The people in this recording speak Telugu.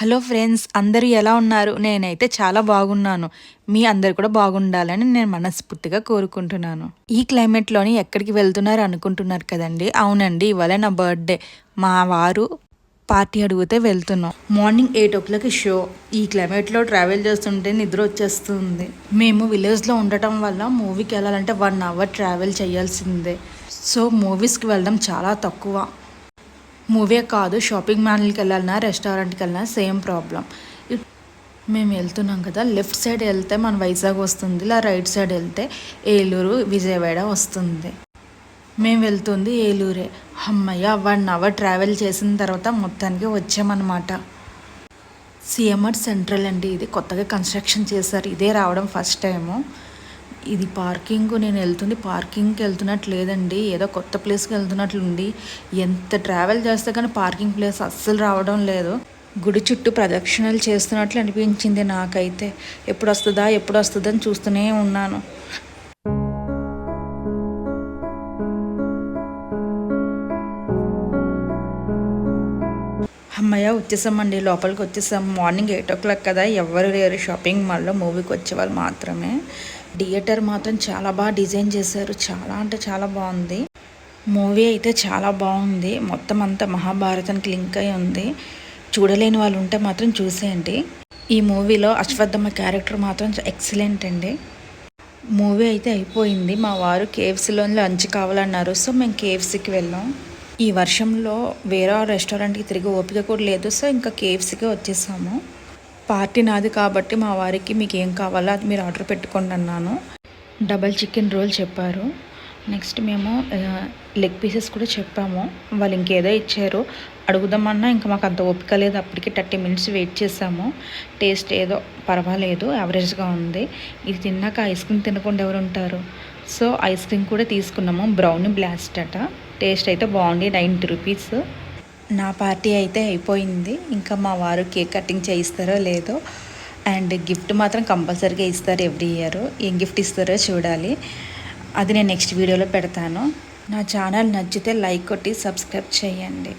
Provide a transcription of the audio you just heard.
హలో ఫ్రెండ్స్, అందరూ ఎలా ఉన్నారు? నేనైతే చాలా బాగున్నాను. మీ అందరు కూడా బాగుండాలని నేను మనస్ఫూర్తిగా కోరుకుంటున్నాను. ఈ క్లైమేట్‌లోని ఎక్కడికి వెళ్తున్నారు అనుకుంటున్నారు కదండీ! అవునండి, ఇవాళ నా బర్త్‌డే. మా వారు పార్టీ అడిగితే వెళ్తున్నాం. Morning 8:00 show. ఈ క్లైమేట్‌లో ట్రావెల్ చేస్తుంటే నిద్ర వచ్చేస్తుంది. మేము విలేజ్‌లో ఉండటం వల్ల మూవీకి వెళ్ళాలంటే 1 అవర్ ట్రావెల్ చేయాల్సిందే. సో మూవీస్‌కి వెళ్ళడం చాలా తక్కువ. మూవీ కాదు, షాపింగ్ మాల్కి వెళ్ళాలన్నా రెస్టారెంట్కి వెళ్ళినా సేమ్ ప్రాబ్లం. మేము వెళ్తున్నాం కదా, లెఫ్ట్ సైడ్ వెళ్తే మన వైజాగ్ వస్తుంది, ఇలా రైట్ సైడ్ వెళ్తే ఏలూరు విజయవాడ వస్తుంది. మేము వెళ్తుంది ఏలూరే. అమ్మయ్య, 1 అవర్ ట్రావెల్ చేసిన తర్వాత మొత్తానికి వచ్చామన్నమాట. సిఎంఆర్ సెంట్రల్ అండి, ఇది కొత్తగా కన్స్ట్రక్షన్ చేశారు. ఇదే రావడం ఫస్ట్ టైము. ఇది పార్కింగ్, నేను వెళ్తుంది పార్కింగ్కి వెళ్తున్నట్లు లేదండి, ఏదో కొత్త ప్లేస్కి వెళ్తున్నట్లుండి. ఎంత ట్రావెల్ చేస్తే కానీ పార్కింగ్ ప్లేస్ అస్సలు రావడం లేదు. గుడి చుట్టూ ప్రదక్షిణలు చేస్తున్నట్లు అనిపించింది నాకైతే. ఎప్పుడు వస్తుందని చూస్తూనే ఉన్నాను. అమ్మయ్య, వచ్చేసామండి, లోపలికి వచ్చేసాం. మార్నింగ్ 8:00 కదా, ఎవరు లేరు షాపింగ్ మాల్లో, మూవీకి వచ్చే వాళ్ళు మాత్రమే. థియేటర్ మాత్రం చాలా బాగా డిజైన్ చేశారు, చాలా అంటే చాలా బాగుంది. మూవీ అయితే చాలా బాగుంది, మొత్తం అంతా మహాభారతానికి లింక్ అయి ఉంది. చూడలేని వాళ్ళు ఉంటే మాత్రం చూసేయండి. ఈ మూవీలో అశ్వత్థమ్మ క్యారెక్టర్ మాత్రం ఎక్సలెంట్ అండి. మూవీ అయితే అయిపోయింది. మా వారు కేఎఫ్సీలో లంచ్ కావాలన్నారు, సో మేము కేఎఫ్సీకి వెళ్ళాం. ఈ వర్షంలో వేరే రెస్టారెంట్కి తిరిగి ఓపిక కూడా లేదు, సో ఇంకా కేఎఫ్సీకి వచ్చేసాము. పార్టీ నాది కాబట్టి మా వారికి మీకు ఏం కావాలో అది మీరు ఆర్డర్ పెట్టుకోండి అన్నాను. డబల్ చికెన్ రోల్ చెప్పారు. నెక్స్ట్ మేము లెగ్ పీసెస్ కూడా చెప్పాము. వాళ్ళు ఇంకేదో ఇచ్చారు, అడుగుదామన్నా ఇంకా మాకు అంత ఓపిక లేదు. అప్పటికి 30 మినిట్స్ వెయిట్ చేసాము. టేస్ట్ ఏదో పర్వాలేదు, యావరేజ్గా ఉంది. ఇది తిన్నాక ఐస్ క్రీమ్ తినకుండా ఎవరు ఉంటారు? సో ఐస్ క్రీమ్ కూడా తీసుకున్నాము, బ్రౌనీ బ్లాస్ట్ అట. టేస్ట్ అయితే బాగుంది, 90 రూపీస్. నా పార్టీ అయితే అయిపోయింది. ఇంకా మా వారు కేక్ కటింగ్ చేయిస్తారో లేదో, అండ్ గిఫ్ట్ మాత్రం కంపల్సరీగా ఇస్తారు ఎవ్రీ ఇయర్. ఏం గిఫ్ట్ ఇస్తారో చూడాలి, అది నేను నెక్స్ట్ వీడియోలో పెడతాను. నా ఛానల్ నచ్చితే లైక్ కొట్టి సబ్స్క్రైబ్ చేయండి.